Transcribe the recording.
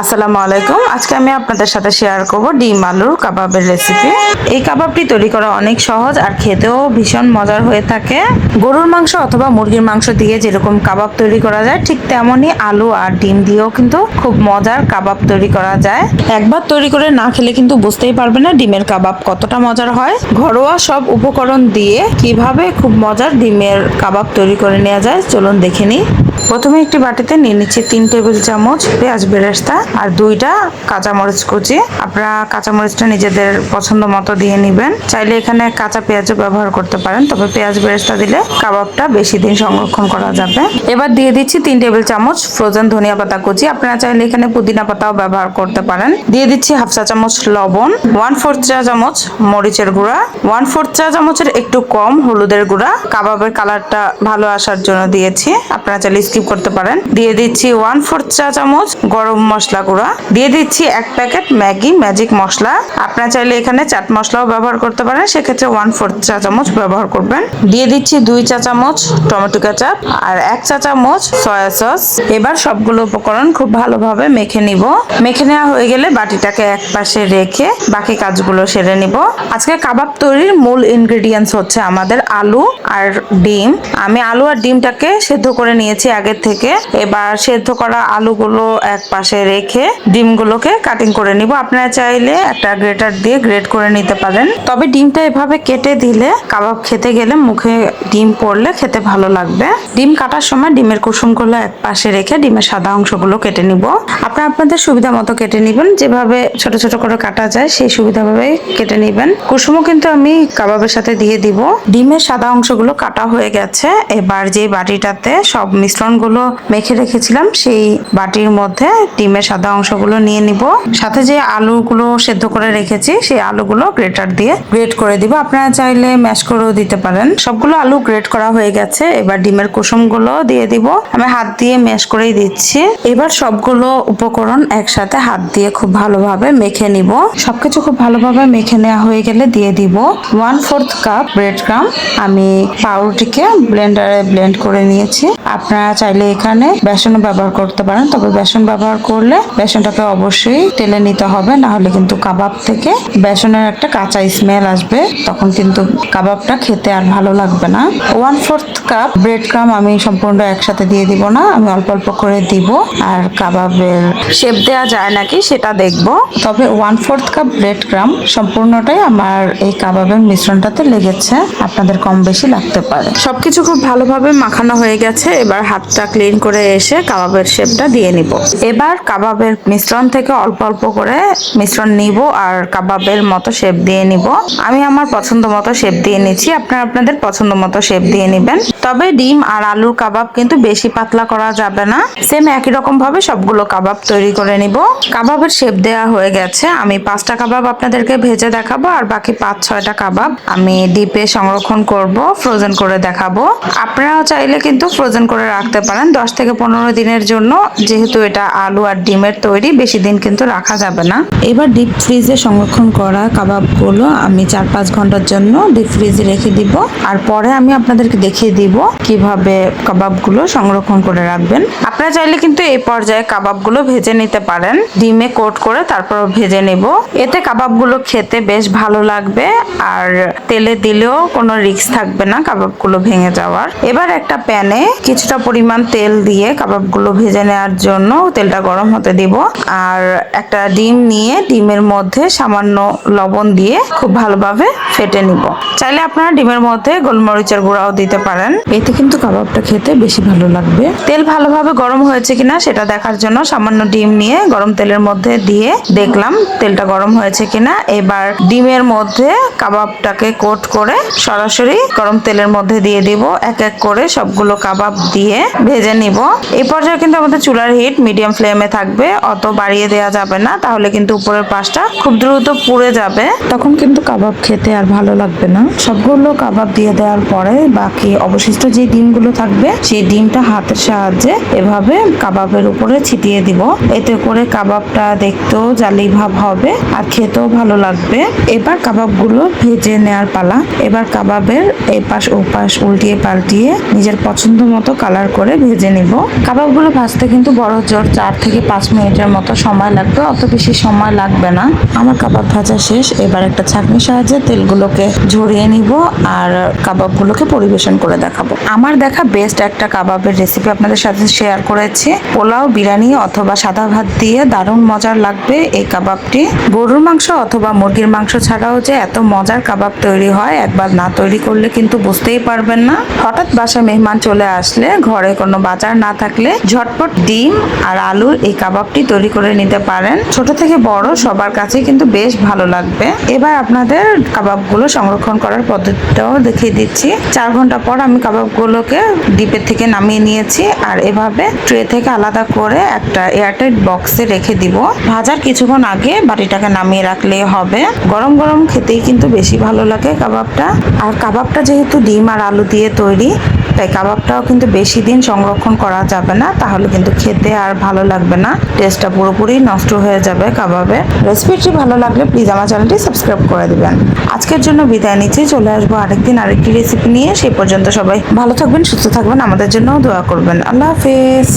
আসসালামু আলাইকুম। আজকে আমি আপনাদের সাথে শেয়ার করব ডিম আলুর কাবাবের রেসিপি। এই কাবাবটি তৈরি করা অনেক সহজ আর খেতেও ভীষণ মজার হয়ে থাকে। গরুর মাংস অথবা মুরগির মাংস দিয়ে যেরকম কাবাব তৈরি করা যায়, ঠিক তেমনই আলু আর ডিম দিয়েও কিন্তু খুব মজার কাবাব তৈরি করা যায়। একবার তৈরি করে না খেলে কিন্তু বুঝতেই পারবে না ডিমের কাবাব কতটা মজার হয়। ঘরোয়া সব উপকরণ দিয়ে কিভাবে খুব মজার ডিমের কাবাব তৈরি করে নেওয়া যায়, চলুন দেখে নিই। প্রথমে একটি বাটিতে নিয়ে নিচ্ছি 3 টেবিল চামচ পেঁয়াজ বেরেস্তা আর 2টা কাঁচামরিচ কুচি। আপনারা কাঁচামরিচটা নিজেদের পছন্দ মতো দিয়ে নেবেন। চাইলে এখানে কাঁচা পেঁয়াজও ব্যবহার করতে পারেন, তবে পেঁয়াজ বেরেস্তা দিলে কাবাবটা বেশি দিন সংরক্ষণ করা যাবে। এবার দিয়ে দিচ্ছি 3 টেবিল চামচ ফ্রোজেন ধনিয়া পাতা কুচি। আপনারা চাইলে এখানে পুদিনা পাতাও ব্যবহার করতে পারেন। দিয়ে দিচ্ছি হাফ চা চামচ লবণ, 1/4 চা চামচ মরিচের গুঁড়া, 1/4 চা চামচের একটু কম হলুদের গুঁড়া। কাবাবের কালারটা ভালো আসার জন্য দিয়েছি, আপনারা চাইলে স্কিপ করতে পারেন। দিয়ে দিচ্ছি 1/4 চা চামচ গরম মশলা গুঁড়া, দিয়ে দিচ্ছি 1 প্যাকেট ম্যাগি ম্যাজিক মশলা। আপনারা চাইলে এখানে চাট মশলাও ব্যবহার করতে পারেন, সেক্ষেত্রে 1/4 চা চামচ ব্যবহার করবেন। দিয়ে দিচ্ছি 2 চা চামচ টমেটো কেচাপ আর 1 চা চামচ সয়া সস। এবার সবগুলো উপকরণ খুব ভালোভাবে মেখে নিব। মেখে নেওয়া হয়ে গেলে বাটিটাকে এক পাশে রেখে বাকি কাজগুলো সেরে নিব। আজকে কাবাব তৈরির মূল ইনগ্রেডিয়েন্টস হচ্ছে আমাদের আলু আর ডিম। আমি আলু আর ডিমটাকে সেদ্ধ করে নিয়েছি আগের থেকে। এবার সেদ্ধ করা আলুগুলো এক পাশে রেখে ডিমগুলোকে কাটিং করে নিব। আপনারা চাইলে একটা গ্রেটার দিয়ে গ্রেট করে নিতে পারেন, তবে ডিমটা এভাবে কেটে দিলে কাবাব খেতে গেলে মুখে ডিম পড়লে খেতে ভালো লাগবে। ডিম কাটার সময় ডিমের কুসুমগুলো এক পাশে রেখে ডিমের সাদা অংশগুলো কেটে নিব। আপনারা আপনাদের সুবিধা মতো কেটে নিবেন, যেভাবে ছোট ছোট করে কাটা যায় সেই সুবিধাভাবে কেটে নিবেন। কুসুমও কিন্তু আমি কাবাবের সাথে দিয়ে দিব। ডিমের সাদা অংশগুলো কাটা হয়ে গেছে। এবার যে বাটিটাতে সব মিশ্রণগুলো মেখে রেখেছিলাম সেই বাটির মধ্যে ডিমের সাদা অংশগুলো নিয়ে নিব। সাথে যে আলুগুলো সেদ্ধ করে রেখেছি সেই আলুগুলো গ্রেটার দিয়ে গ্রেট করে দিব। আপনারা চাইলে ম্যাশ করেও দিতে পারেন। সবগুলো আলু গ্রেট করা হয়ে গেছে। এবার ডিমের কুসুমগুলো দিয়ে দিব। আমি হাত দিয়ে ম্যাশ করেই দিচ্ছি। এবার সবগুলো উপকরণ একসাথে হাত দিয়ে খুব ভালোভাবে মেখে নিব। সবকিছু খুব ভালোভাবে মেখে নেওয়া হয়ে গেলে দিয়ে দিব 1/4 কাপ ব্রেড ক্রাম। আমি পাউরুটিকে ব্লেন্ডারে ব্লেন্ড করে নিয়েছি। আপনারা চাইলে এখানে বেসনও ব্যবহার করতে পারেন, তবে বেসন ব্যবহার করলে বেসনটাকে অবশ্যই টেলে নিতে হবে, না হলে কিন্তু কাবাব থেকে বেসনের একটা কাঁচা স্মেল আসবে, তখন কিন্তু কাবাবটা খেতে আর ভালো লাগবে না। 1/4 কাপ ব্রেড ক্রাম আমি সম্পূর্ণ একসাথে দিয়ে দিব না, আমি অল্প অল্প করে দিব। আর কাবাবের শেপ দেওয়া যায় নাকি সেটা দেখব। তবে 1/4 কাপ ব্রেড ক্রাম সম্পূর্ণটাই আমার এই কাবাবের মিশ্রণটাতে লেগেছে, আপনাদের কম বেশি লাগতে পারে। সবকিছু খুব ভালোভাবে মাখানো হয়ে গেছে। এবার হাতটা ক্লিন করে এসে কাবাবের শেপটা দিয়ে নিব। এবার কাবাবের মিশ্রণ থেকে অল্প অল্প করে মিশ্রণ নিব আর কাবাবের মতো শেপ দিয়ে নিব। আমি আমার পছন্দ মতো শেপ দিয়ে নিচ্ছি, আপনারা আপনাদের পছন্দ মতো শেপ দিয়ে নেবেন। তবে ডিম আর আলুর কাবাব কিন্তু বেশি পাতলা করা যাবে না। সেম একই রকম ভাবে সবগুলো কাবাব তৈরি করে নিব। কাবাবের শেপ দেওয়া হয়ে গেছে। আমি 5টা কাবাব আপনাদেরকে ভেজে দেখাবো আর বাকি 5-6টা কাবাব আমি ডিপে সংরক্ষণ করব, ফ্রোজেন করে দেখাবো। আপনারাও চাইলে কিন্তু ফ্রোজেন করে রাখতে পারেন 10 থেকে 15 দিনের জন্য, যেহেতু এটা আলু আর ডিমের তৈরি, বেশি দিন কিন্তু রাখা যাবে না। এবার ডিপ ফ্রিজে সংরক্ষণ করা কাবাবগুলো আমি 4-5 ঘন্টার জন্য ডিপ ফ্রিজে রেখে দিব, আর পরে আমি আপনাদেরকে দেখিয়ে দিব কিভাবে কাবাবগুলো সংরক্ষণ করে রাখবেন। আপনারা চাইলে কিন্তু এই পর্যায়ে কাবাবগুলো ভেজে নিতে পারেন, ডিমে কোট করে তারপর ভেজে নেব। এতে কাবাবগুলো খেতে বেশ ভালো লাগবে আর তেলে দিলেও কোনো রিস্ক থাকবে না কাবাবগুলো ভেঙে যাওয়ার। এবার একটা প্যানে কিছুটা পরিমাণ তেল দিয়ে কাবাবগুলো ভেজে নেওয়ার জন্য তেলটা গরম হতে দিব। আর একটা ডিম নিয়ে ডিমের মধ্যে সামান্য লবণ দিয়ে খুব ভালোভাবে ফেটে নিব। চাইলে আপনারা ডিমের মধ্যে গোলমরিচের গুঁড়াও দিতে পারেন, এতে কিন্তু কাবাবটা খেতে বেশি ভালো লাগবে। তেল ভালোভাবে গরম হয়েছে কিনা সেটা দেখার জন্য সামান্য ডিম নিয়ে গরম তেলের মধ্যে দিয়ে দেখলাম তেলটা গরম হয়েছে কিনা। এবার ডিমের মধ্যে কাবাবটাকে কোট করে সরাসরি গরম তেলের মধ্যে দিয়ে দিব। এক এক করে সবগুলো কাবাব দিয়ে ভেজে নিব। এই পর্যায়ে কিন্তু আমাদের চুলার হিট মিডিয়াম ফ্লেমে থাকবে, অত বাড়িয়ে দেওয়া যাবে না, তাহলে কিন্তু উপরের পাশটা খুব দ্রুত পুড়ে যাবে, তখন কিন্তু কাবাব খেতে আর ভালো লাগবে না। সবগুলো কাবাব দিয়ে দেওয়ার পরে বাকি অবশিষ্ট যে ডিমগুলো থাকবে সেই ডিমটা হাতের সাহায্যে এভাবে কাবাবের উপরে ছিটিয়ে দিব। এতে করে কাবাবটা দেখতেও জালি ভাব হবে আর খেতেও ভালো লাগবে। এবার কাবাবগুলো ভেজে নেওয়ার পালা। এবার কাবাবের এপাশ ওপাশ উল্টিয়ে পাল্টিয়ে নিজের পছন্দ মতো কালার করে ভেজে নিব। কাবাবগুলো ভাজতে কিন্তু বড় জোর 4 থেকে 5 5 মিনিটের মতো সময় লাগবে, অত বেশি সময় লাগবে না। আমার কাবাব ভাজা শেষ। এবার একটা ছাঁকনির সাহায্যে তেলগুলোকে ঝরিয়ে নিব আর কাবাবগুলোকে পরিবেশন করে দেখাবো। আমার দেখা বেস্ট একটা কাবাবের রেসিপি আপনাদের সাথে শেয়ার করেছি। পোলাও, বিরিয়ানি অথবা সাদা ভাত দিয়ে দারুণ মজার লাগবে এই কাবাবটি। গরুর মাংস অথবা মুরগির মাংস ছাড়াও যে এত মজার কাবাব তৈরি হয়, একবার না তৈরি করলে কিন্তু বুঝতেই পারবেন না। হঠাৎ বাসায় মেহমান চলে আসলে, ঘরে কোনো বাজার না থাকলে ঝটপট ডিম আর আলুর এই কাবাবটি তৈরি করে নিতে পারেন। ছোট থেকে বড় সবার কাছে কিন্তু বেশ ভালো লাগবে। এবার আপনাদের কাবাবগুলো সংরক্ষণ করার পদ্ধতিটাও দেখিয়ে দিচ্ছি। 4 ঘন্টা পর আমি কাবাবগুলোকে ডিপের থেকে নামিয়ে নিয়েছি আর এভাবে ট্রে থেকে আলাদা করে একটা এয়ারটাইট বক্সে রেখে দিব। ভাজার কিছুক্ষণ আগে বাটিটাকে নামিয়ে রাখলেই হবে। গরম গরম খেতেই কিন্তু বেশি ভালো লাগে কাবাবটা। আর কাবাবটা যেহেতু ডিম আর আলু দিয়ে তৈরি, তাই কাবাবটাও কিন্তু বেশি দিন সংরক্ষণ করা যাবে না, তাহলে কিন্তু খেতে আর ভালো লাগবে না, টেস্টটা পুরোপুরি নষ্ট হয়ে যাবে কাবাবের। রেসিপিটি ভালো লাগলে প্লিজ আমার চ্যানেলটি সাবস্ক্রাইব করে দিবেন। আজকের জন্য বিদায় নিচ্ছি, চলে আসবো আরেকদিন আরেকটি রেসিপি নিয়ে। সেই পর্যন্ত সবাই ভালো থাকবেন, সুস্থ থাকবেন, আমাদের জন্য দোয়া করবেন। আল্লাহ হাফেজ।